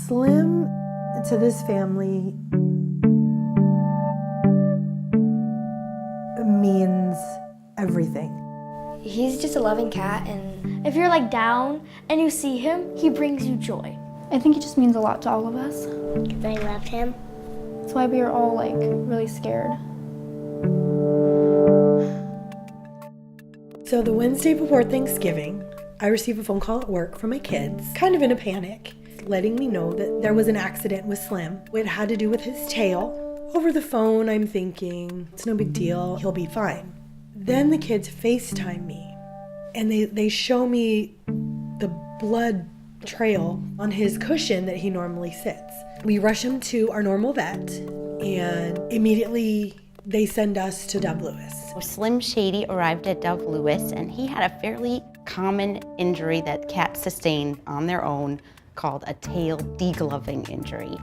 Slim to this family means everything. He's just a loving cat, and if you're like down and you see him, he brings you joy. I think he just means a lot to all of us. Because I love him. That's why we are all like really scared. So the Wednesday before Thanksgiving, I received a phone call at work from my kids, kind of in a panic, letting me know that there was an accident with Slim. It had to do with his tail. Over the phone, I'm thinking, it's no big deal, he'll be fine. Then the kids FaceTime me, and they show me the blood trail on his cushion that he normally sits. We rush him to our normal vet, and immediately they send us to DoveLewis. Slim Shady arrived at DoveLewis, and he had a fairly common injury that cats sustain on their own called a tail degloving injury.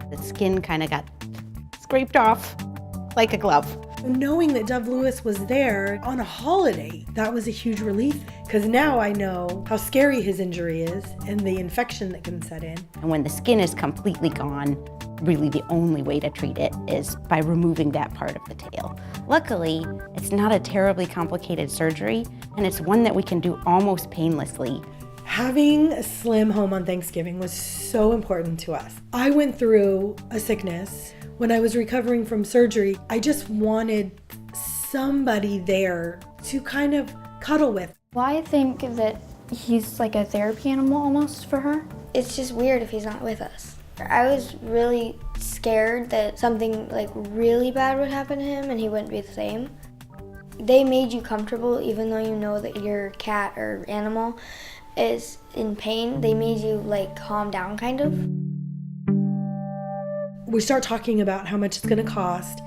The skin kind of got scraped off like a glove. Knowing that DoveLewis was there on a holiday, that was a huge relief, because now I know how scary his injury is and the infection that can set in. And when the skin is completely gone, really the only way to treat it is by removing that part of the tail. Luckily, it's not a terribly complicated surgery, and it's one that we can do almost painlessly. Having a Slim home on Thanksgiving was so important to us. I went through a sickness. When I was recovering from surgery, I just wanted somebody there to kind of cuddle with. Well, I think that he's like a therapy animal almost for her. It's just weird if he's not with us. I was really scared that something like really bad would happen to him and he wouldn't be the same. They made you comfortable even though you know that your cat or animal is in pain. They made you like calm down kind of. We start talking about how much it's going to cost,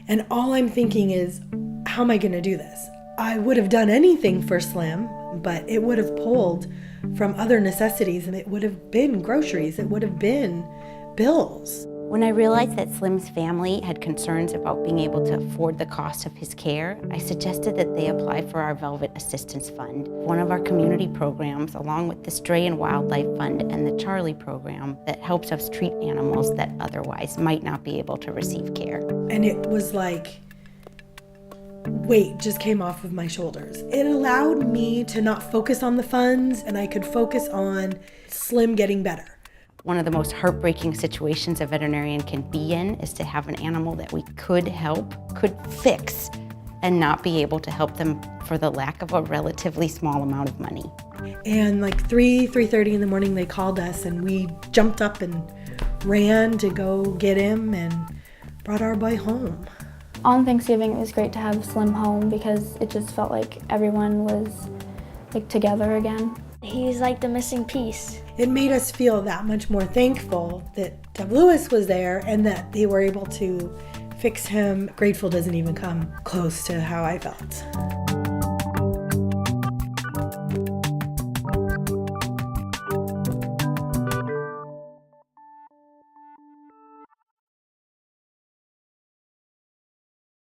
and all I'm thinking is, how am I going to do this? I would have done anything for Slim, but it would have pulled from other necessities, and it would have been groceries, it would have been bills. When I realized that Slim's family had concerns about being able to afford the cost of his care, I suggested that they apply for our Velvet Assistance Fund, one of our community programs, along with the Stray and Wildlife Fund and the Charlie program that helps us treat animals that otherwise might not be able to receive care. And it was like, weight just came off of my shoulders. It allowed me to not focus on the funds, and I could focus on Slim getting better. One of the most heartbreaking situations a veterinarian can be in is to have an animal that we could help, could fix, and not be able to help them for the lack of a relatively small amount of money. And like 3:30 in the morning, they called us, and we jumped up and ran to go get him and brought our boy home. On Thanksgiving, it was great to have Slim home because it just felt like everyone was like together again. He's like the missing piece. It made us feel that much more thankful that DoveLewis was there and that they were able to fix him. Grateful doesn't even come close to how I felt.